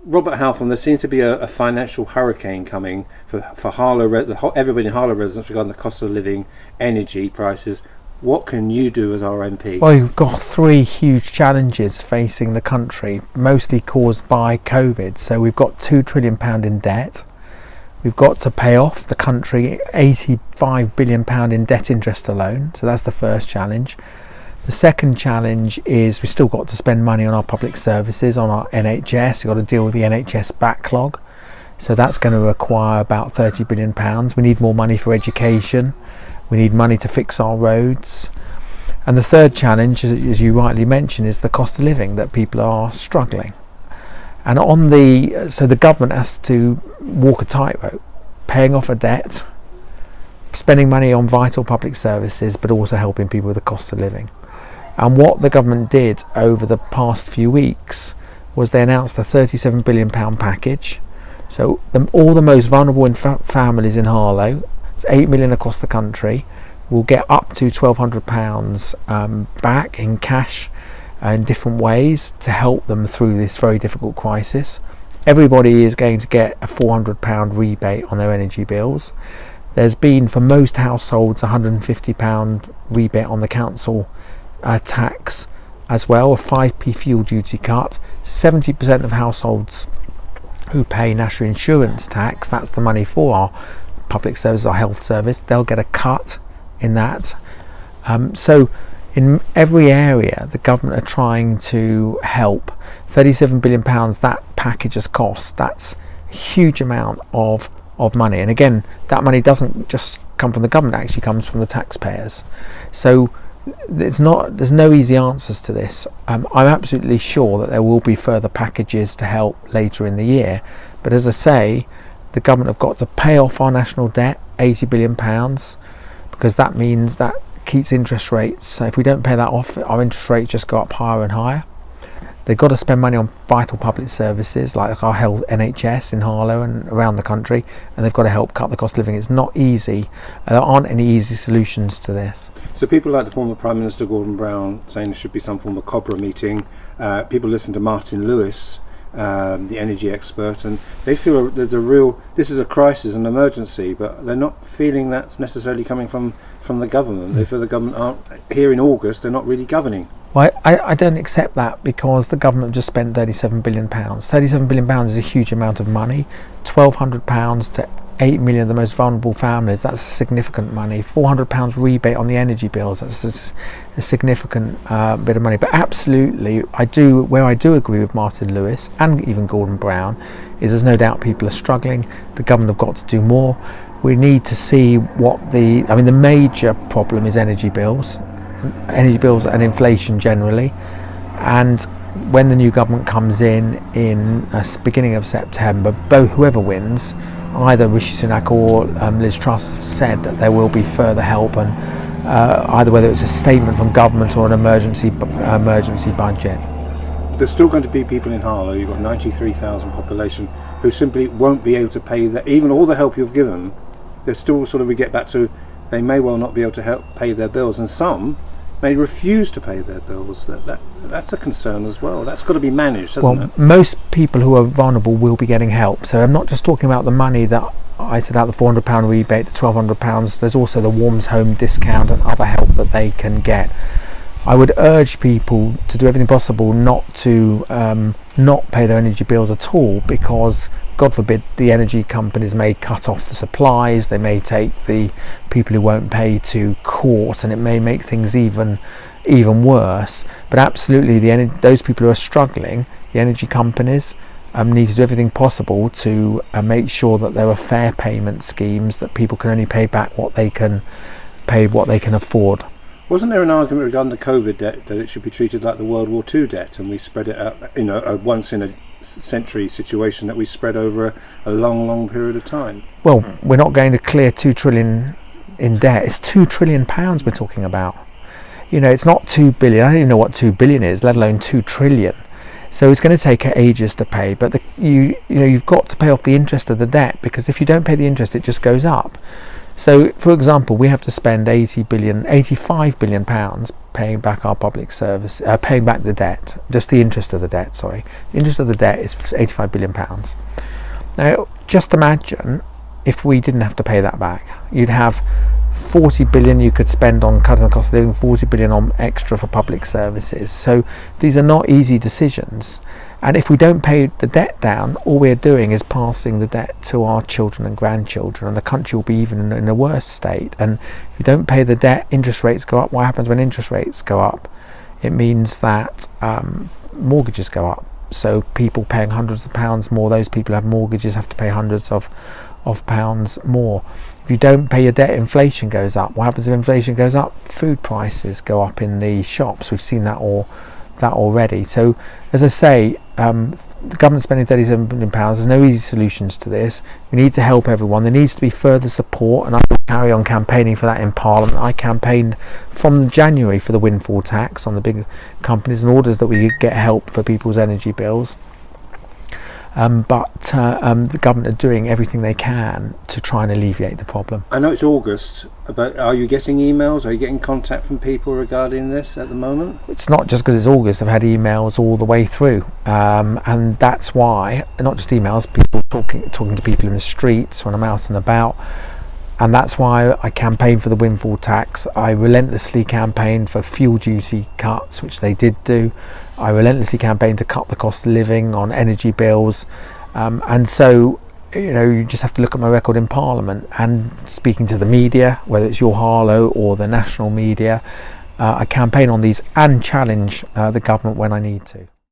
Robert Halfon, there seems to be a financial hurricane coming for Harlow, everybody in Harlow residents regarding the cost of living, energy prices. What can you do as our MP? Well, you've got three huge challenges facing the country, mostly caused by COVID. So we've got £2 trillion in debt. We've got to pay off the country £85 billion in debt interest alone. So that's the first challenge. The second challenge is we've still got to spend money on our public services, on our NHS. We've got to deal with the NHS backlog. So that's going to require about £30 billion. We need more money for education. We need money to fix our roads. And the third challenge, as you rightly mentioned, is the cost of living, that people are struggling. And so the government has to walk a tightrope, paying off a debt, spending money on vital public services, but also helping people with the cost of living. And what the government did over the past few weeks was they announced a £37 billion package. So all the most vulnerable families in Harlow, it's 8 million across the country, will get up to £1,200 back in cash in different ways to help them through this very difficult crisis. Everybody is going to get a £400 rebate on their energy bills. There's been, for most households, a £150 rebate on the council tax as well, a 5p fuel duty cut. 70% of households who pay national insurance tax, that's the money for our public service, our health service, they'll get a cut in that. So in every area the government are trying to help. £37 billion that package has cost, that's a huge amount of money. And again, that money doesn't just come from the government, it actually comes from the taxpayers. So there's no easy answers to this. I'm absolutely sure that there will be further packages to help later in the year, but as I say, the government have got to pay off our national debt, £80 billion, because that means that keeps interest rates. So if we don't pay that off, our interest rates just go up higher and higher. They've got to spend money on vital public services like our health, NHS in Harlow and around the country, and they've got to help cut the cost of living. It's not easy. There aren't any easy solutions to this. So people like the former Prime Minister Gordon Brown saying there should be some form of Cobra meeting. People listen to Martin Lewis, the energy expert, and they feel there's this is a crisis, an emergency, but they're not feeling that's necessarily coming from the government. They feel the government aren't, here in August, they're not really governing. Well, I don't accept that, because the government just spent £37 billion. £37 billion is a huge amount of money. £1,200 to 8 million of the most vulnerable families, that's significant money. £400 rebate on the energy bills, that's a significant bit of money. But absolutely, where I do agree with Martin Lewis and even Gordon Brown, is there's no doubt people are struggling. The government have got to do more. We need to see the major problem is energy bills and inflation generally. And when the new government comes in beginning of September, whoever wins, either Rishi Sunak or Liz Truss, have said that there will be further help, and either whether it's a statement from government or an emergency budget. There's still going to be people in Harlow, you've got 93,000 population, who simply won't be able to pay even all the help you've given. There's still we get back to, they may well not be able to help pay their bills, and some may refuse to pay their bills. That's a concern as well. That's got to be managed, hasn't it? Most people who are vulnerable will be getting help. So I'm not just talking about the money that I set out, the £400 rebate, the £1,200. There's also the Warms Home discount and other help that they can get. I would urge people to do everything possible not to not pay their energy bills at all, because God forbid the energy companies may cut off the supplies, they may take the people who won't pay to court, and it may make things even worse. But absolutely, those people who are struggling, the energy companies need to do everything possible to make sure that there are fair payment schemes, that people can only pay back what they can afford. Wasn't there an argument regarding the COVID debt that it should be treated like the World War II debt, and we spread it out, a once in a century situation that we spread over a long period of time? Well, we're not going to clear 2 trillion in debt. It's £2 trillion we're talking about. It's not 2 billion. I don't even know what 2 billion is, let alone 2 trillion. So it's going to take ages to pay. But you've got to pay off the interest of the debt, because if you don't pay the interest, it just goes up. So, for example, we have to spend £85 billion paying back our public service, paying back the debt, just the interest of the debt. Sorry, the interest of the debt is £85 billion. Now, just imagine if we didn't have to pay that back. You'd have 40 billion you could spend on cutting the cost of living, 40 billion on extra for public services. So these are not easy decisions. And if we don't pay the debt down, all we're doing is passing the debt to our children and grandchildren, and the country will be even in a worse state. And if you don't pay the debt, interest rates go up. What happens when interest rates go up? It means that mortgages go up. So people paying hundreds of pounds more, those people who have mortgages have to pay hundreds of pounds more. If you don't pay your debt, inflation goes up. What happens if inflation goes up? Food prices go up in the shops. We've seen that already. So, as I say, the government's spending £37 billion. There's no easy solutions to this. We need to help everyone. There needs to be further support, and I will carry on campaigning for that in Parliament. I campaigned from January for the windfall tax on the big companies in order that we could get help for people's energy bills. But the government are doing everything they can to try and alleviate the problem. I know it's August, but are you getting emails? Are you getting contact from people regarding this at the moment? It's not just because it's August. I've had emails all the way through, and that's why, not just emails, people talking to people in the streets when I'm out and about. And that's why I campaigned for the windfall tax. I relentlessly campaigned for fuel duty cuts, which they did do. I relentlessly campaigned to cut the cost of living on energy bills. And so, you just have to look at my record in Parliament and speaking to the media, whether it's your Harlow or the national media. I campaign on these and challenge the government when I need to.